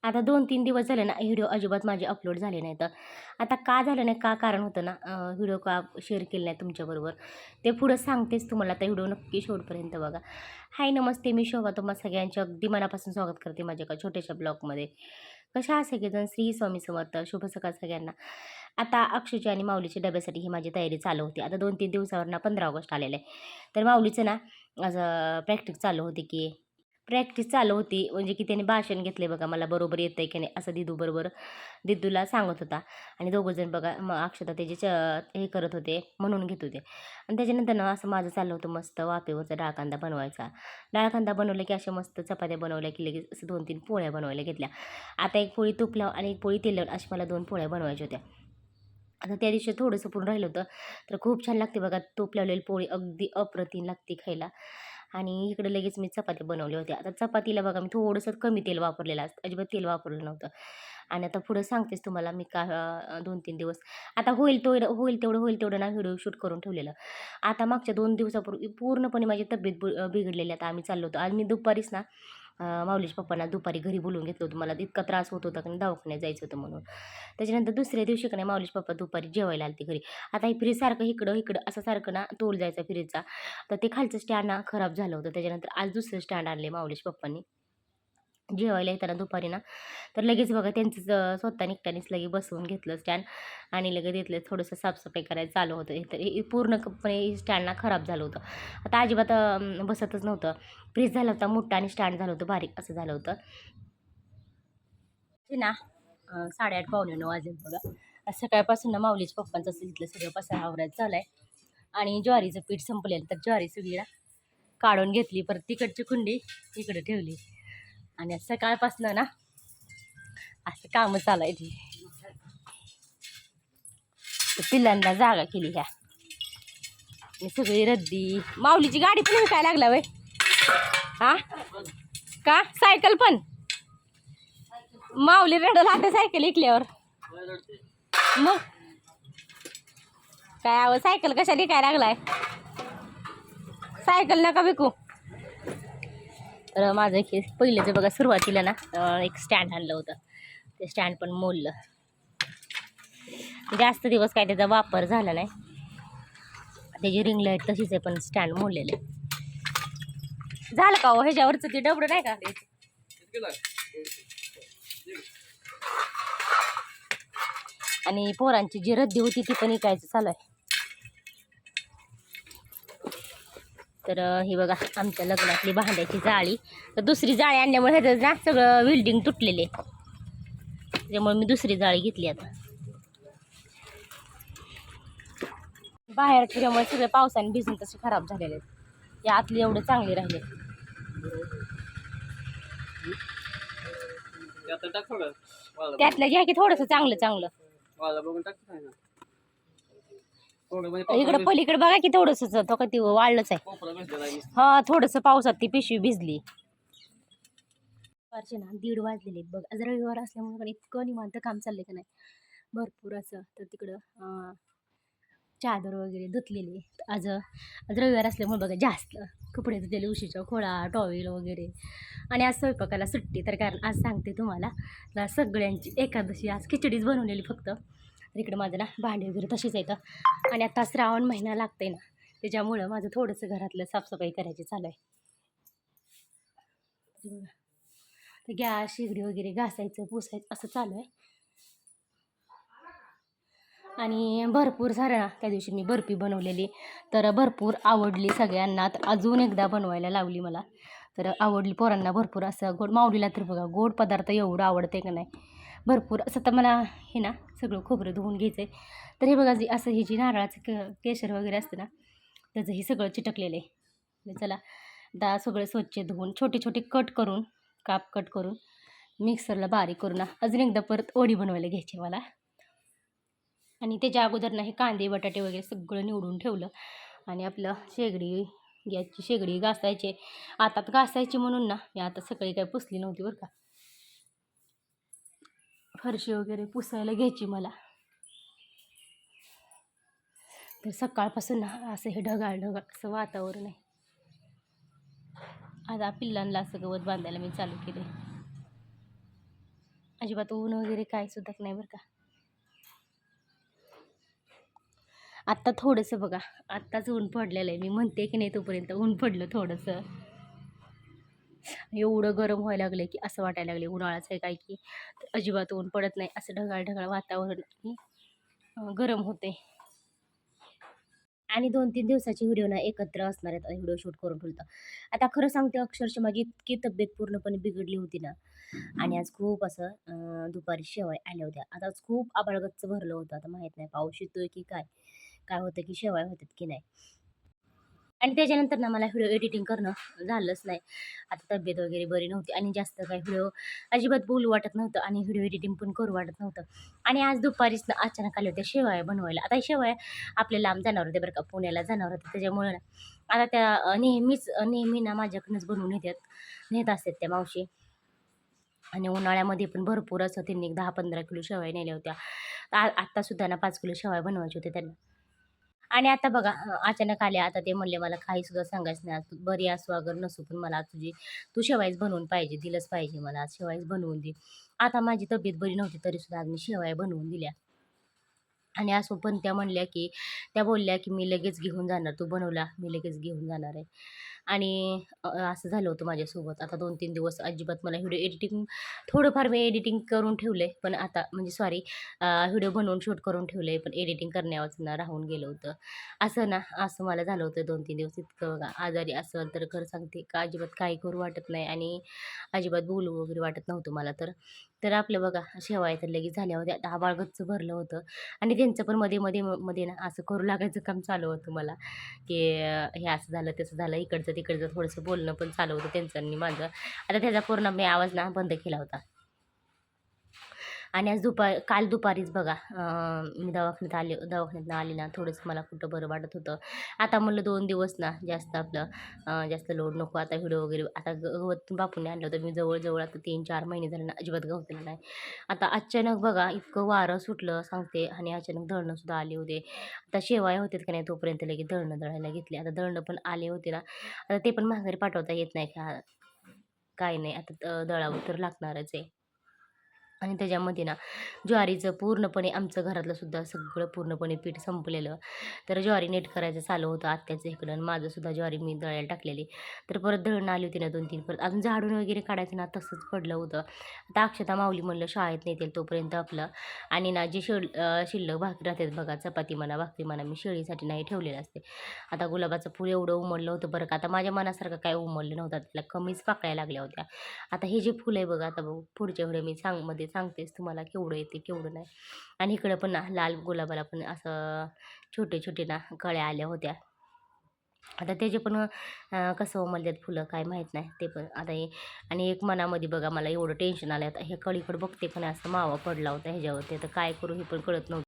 आता 2-3 दिवस झाले ना, व्हिडिओ अजिबात माझे अपलोड झाले नाहीत. आता का झालं नाही, का कारण होतं ना, व्हिडिओ का शेअर केले नाही तुमच्याबरोबर, ते पुढं सांगतेच तुम्हाला. आता व्हिडिओ नक्की शेवटपर्यंत बघा. हाय नमस्ते, मी शोभा तुम्हा सगळ्यांचे अगदी मनापासून स्वागत करते माझ्या एका छोट्याशा ब्लॉगमध्ये. कशा आहात सगळेजण? श्री स्वामी समर्थ. शुभ सकाळ सगळ्यांना. आता अक्षयची आणि माऊलीच्या डब्यासाठी ही माझी तयारी चालू होती. आता 2-3 दिवसावर ना 15 ऑगस्ट आलेलं आहे. तर माऊलीचं ना असं प्रॅक्टिस चालू होती, म्हणजे की त्याने भाषण घेतले बघा, मला बरोबर येतं आहे की नाही असं दिदूला सांगत होता. आणि दोघंजण बघा मग अक्षता त्याचे हे करत होते, म्हणून घेत होते. आणि त्याच्यानंतर ना असं माझं चाललं होतं मस्त वाफेवरचा डाळ कांदा बनवायचा. डाळ कांदा बनवला की अशा मस्त चपात्या बनवल्या की लगेच असं 2-3 पोळ्या बनवायला घेतल्या. आता एक पोळी तूप लावून आणि एक पोळी तेल लावून अशा मला 2 पोळ्या बनवायच्या होत्या. आता त्या दिवशी थोडंसं पुरून राहिलं होतं, तर खूप छान लागते बघा तूप लावलेली पोळी, अगदी अप्रतिम लागते खायला. आणि इकडे लगेच मी चपात्या बनवल्या होत्या. आता चपातीला बघा मी थोडंसं कमी तेल वापरलेलं असतं, अजिबात तेल वापरलं नव्हतं. आणि आता पुढं सांगतेच तुम्हाला मी का 2-3 दिवस आता होईल तेवढं ना व्हिडिओ शूट करून ठेवलेलं. आता मागच्या 2 दिवसापूर्वी पूर्णपणे माझी तब्येत बिघडलेली. आता आम्ही चाललो होतो. आज मी दुपारीच ना माऊलीच्या पप्पांना दुपारी घरी बोलवून घेतलं होतं. मला इतका त्रास होत होता की दवाखान्यात जायचं होतं म्हणून. त्याच्यानंतर दुसऱ्या दिवशी का नाही माऊलीचे पप्पा दुपारी जेवायला आले घरी. आता हे फ्रीज सारखं इकडं असं सारखं ना तोल जायचा फ्रीजचा. तर ते खालचं स्टँड ना खराब झालं होतं. त्याच्यानंतर आज दुसरं स्टँड आणले माऊलीच्या पप्पांनी. जेवायला येताना दुपारी ना, तर लगेच बघा त्यांचं स्वतः एकट्यानेच लगेच बसवून घेतलं स्टँड. आणि लगेच तिथलं थोडंसं साफसफाई करायला चालू होतं. तर हे पूर्णपणे स्टँड ना खराब झालं होतं. आता अजिबात बसतच नव्हतं. फ्रीज झाला होता मोठा आणि स्टँड झालं होतं बारीक, असं झालं होतं. ते ना 8:30 पावणे 9 वाजले बघा. आज सकाळपासून ना माऊलीच्या पप्पांचं असं इथलं सगळं पसारा आवरायचं चालू आहे. आणि ज्वारीचं पीठ संपलेलं, तर ज्वारी सगळी ना काढून घेतली. परत तिकडची कुंडी इकडे ठेवली. आणि आज सकाळपासून ना असं कामं चालू आहे ती. पिल्लांना जागा केली ह्या. आणि सगळी रद्दी. माऊलीची गाडी पण विकायला लागला वय. हा का सायकल पण माऊली रडल आता सायकल ऐकल्यावर. मग काय सायकल कशा विकायला लागलाय? सायकल नका विकू. तर माझं हे पहिलेच बघा सुरुवातीला ना एक स्टँड आणलं होतं. ते स्टँड पण मोडलं. जास्त दिवस काय त्याचा वापर झाला नाही. त्याची रिंग लाईट तशीच आहे, पण स्टँड मोडलेलं आहे. झालं का हो ह्याच्यावरचं ते डबडं नाही का? आणि पोरांची जी रद्दी होती ती पण इकायचं चालू आहे. तर ही बघा आमच्या लग्नातली भांड्याची जाळी. तर दुसरी जाळी आणल्यामुळे ह्याचं ना सगळं वेल्डिंग तुटलेले, त्यामुळे मी दुसरी जाळी घेतली. आता बाहेर ठेवल्यामुळे सगळे पावसाने भिजून तसे खराब झालेले आहेत. या आतले एवढे चांगले राहिले. त्यातलं घ्या की थोडंसं चांगलं. इकडे पलीकडे बघा की थोडंसं तो का ती वाळलंच आहे. हा थोडंसं पावसात ती पिशवी भिजली. दुपारचे ना 1:30 वाजलेले बघ. आज रविवार असल्यामुळे पण इतकं निवांत काम चाललंय का नाही, भरपूर असं. तर तिकडं चादर वगैरे धुतलेली. आज रविवार असल्यामुळे बघा जास्त कपडे धुतलेले, उशीच्या खोळा टॉवेल वगैरे. आणि आज स्वयंपाकाला सुट्टी. तर कारण आज सांगते तुम्हाला सगळ्यांची एकादशी. आज खिचडीच बनवलेली फक्त. तर इकडं माझं ना भांडी वगैरे तशीच येतं. आणि आता श्रावण महिना लागतंय ना, त्याच्यामुळं माझं थोडंसं घरातलं साफसफाई करायची चालू आहे. तर गॅस शेगडी वगैरे घासायचं पुसायचं असं चालू आहे. आणि भरपूर सारं ना त्या दिवशी मी बर्फी बनवलेली, तर भरपूर आवडली सगळ्यांना. तर अजून एकदा बनवायला लावली मला, तर आवडली पोरांना भरपूर. असं गोड माऊलीला तर बघा गोड पदार्थ एवढं आवडते का नाही, भरपूर असं. तर मला हे ना सगळं खोबरं धुवून घ्यायचं आहे. तर हे बघा असं हे जी नारळाचं केशर वगैरे असतं ना, त्याचं हे सगळं चिटकलेलं आहे. चला आता सगळं स्वच्छ धुवून छोटे छोटे काप कट करून मिक्सरला बारीक करून ना अजून एकदा परत वडी बनवायला घ्यायची मला. आणि त्याच्या अगोदर ना हे कांदे बटाटे वगैरे सगळं निवडून ठेवलं. आणि आपलं गॅसची शेगडी घासायचे. आता घासायची म्हणून ना मी आता सकाळी काय पुसली नव्हती बरं का. फरशी वगैरे पुसायला घ्यायची मला. तर सकाळपासून ना असं हे ढगाळ असं वातावरण आहे. आता पिल्लांना असं गवत बांधायला मी चालू केले. अजिबात ऊन वगैरे काय सुद्धा नाही बरं का. आत्ता थोडंसं बघा, आत्ताच ऊन पडलेलं आहे. मी म्हणते की नाही तोपर्यंत ऊन पडलं थोडंसं. एवढं गरम व्हायला लागलं की असं वाटायला लागले उन्हाळाच आहे काय की. अजिबात ऊन पडत नाही, असं ढगाळ ढगाळ वातावरण आणि गरम होते. आणि 2-3 दिवसाची व्हिडिओ ना एकत्र असणार आहेत. व्हिडिओ शूट करून ठेवलं. आता खरं सांगते, अक्षरशः माझी इतकी तब्येत पूर्णपणे बिघडली होती ना, आणि आज खूप असं दुपारी शेवाय आल्या होत्या. आता आज खूप आभाळ गच्च भरलं होतं. आता माहीत नाही पाऊस येतोय की काय? काय होतं की शेवाय होतात की नाही? आणि त्याच्यानंतर ना मला व्हिडिओ एडिटिंग करणं झालंच नाही. आता तब्येत वगैरे बरी नव्हती आणि जास्त काही व्हिडिओ अजिबात बोलू वाटत नव्हतं आणि व्हिडिओ एडिटिंग पण करू वाटत नव्हतं. आणि आज दुपारीच ना अचानक आले होते शेवया बनवायला. आता शेवया आपल्या लांब जाणार होते बरं का, पुण्याला जाणार होते. त्याच्यामुळे ना आता त्या नेहमी ना माझ्याकडूनच बनवून नेत असतात त्या मावशी. आणि उन्हाळ्यामध्ये पण भरपूर असं त्यांनी 10-15 किलो शेवया नेल्या होत्या. आत्तासुद्धा ना 5 किलो शेवया बनवायचे होते त्यांना. आणि आता बघा अचानक आले. आता ते म्हणले, "मला काही सुद्धा सांगायचं नाही. आज तू बरी असो अगर नसो, पण मला आज तू शेवाळीच बनवून पाहिजे, दिलंच पाहिजे मला. आज शेवाळीच बनवून दे." आता माझी तब्येत बरी नव्हती तरीसुद्धा आज मी शेवया बनवून दिल्या. आणि असो पण त्या बोलल्या, की "मी लगेच घेऊन जाणार. तू बनवला, मी लगेच घेऊन जाणार आहे." आणि असं झालं होतं माझ्यासोबत. आता 2-3 दिवस अजिबात मला व्हिडिओ एडिटिंग थोडंफार मी एडिटिंग करून ठेवलंय. पण आता म्हणजे सॉरी, व्हिडिओ बनवून शूट करून ठेवलंय. पण एडिटिंग करण्यावाचून राहून गेलं होतं. असं मला झालं होतं 2-3 दिवस. इतकं बघा आजारी असेल तर खरं सांगते का अजिबात काही करू वाटत नाही आणि अजिबात बोलू वगैरे वाटत नव्हतं मला तर. तर आपलं बघा शेवाया तर लगेच झाल्या होत्या. आता आभाळ गच्च भरलं होतं आणि त्यांचं पण मध्ये ना असं करू लागायचं काम चालू होतं मला, की हे असं झालं, तसं झालं, इकडचं-तिकडचं थोडंसं बोलणं पण चालू होतं त्यांचं आणि माझं. आता त्याचा पूर्ण मी आवाज ना बंद केला होता. आणि आज काल दुपारीच बघा मी दवाखान्यातनं आली ना, थोडंसं मला कुठं बरं वाटत होतं. आता म्हणलं 2 दिवस ना जास्त लोड नको. आता व्हिडिओ वगैरे आता गवत बापूंनी आणलं होतं. मी जवळ आता 3-4 महिने झाले ना अजिबात गवतलं नाही. आता अचानक बघा इतकं वारं सुटलं सांगते आणि अचानक दळणंसुद्धा आले होते. आता शेवाया होत्यात का नाही तोपर्यंत लगेच दळणं दळायला घेतली. आता दळणं पण आले होते ना, आता ते पण माघारी पाठवता येत नाही का, काही नाही. आता दळावं तर लागणारच आहे. आणि त्याच्यामध्ये ना ज्वारीचं पूर्णपणे आमचं घरातलं सुद्धा सगळं पूर्णपणे पीठ संपलेलं. तर ज्वारी नीट करायचं चालू होतं आत्याचं इकडं आणि माझंसुद्धा ज्वारी मी दळायला टाकलेली. तर परत दळणं आली होती ना 2-3 परत अजून झाडून वगैरे काढायचं ना तसंच पडलं होतं. आता अक्षता माऊली म्हणलं शाळेत नेतील तोपर्यंत आपलं. आणि ना जे शिल्लक भाकरी राहतात बघा, चपाती म्हणा, भाकरी म्हणा, मी शेळीसाठी नाही ठेवलेलं असते. आता गुलाबाचं फूल एवढं उमललं होतं बरं का, आता माझ्या मनासारखं काय उमललं नव्हतं. त्याला कमीच पाकळ्या लागल्या होत्या. आता हे जे फुल आहे बघा, आता बघू पुढच्या व्हिडिओ मी सांगतेच तुम्हाला केवढं येते केवढं नाही. आणि इकडं पण ना लाल गुलाबाला पण असं छोटे-छोटे ना कळ्या आल्या होत्या. आता त्याचे पण कसं उमलतात फुलं काय माहीत नाही ते पण. आता हे आणि एक मनामध्ये बघा मला एवढं टेन्शन आलं. आता हे कळीकडे बघते पण असं मावा पडला होता ह्याच्यावरती. आता काय करू हे पण कळत नव्हतं.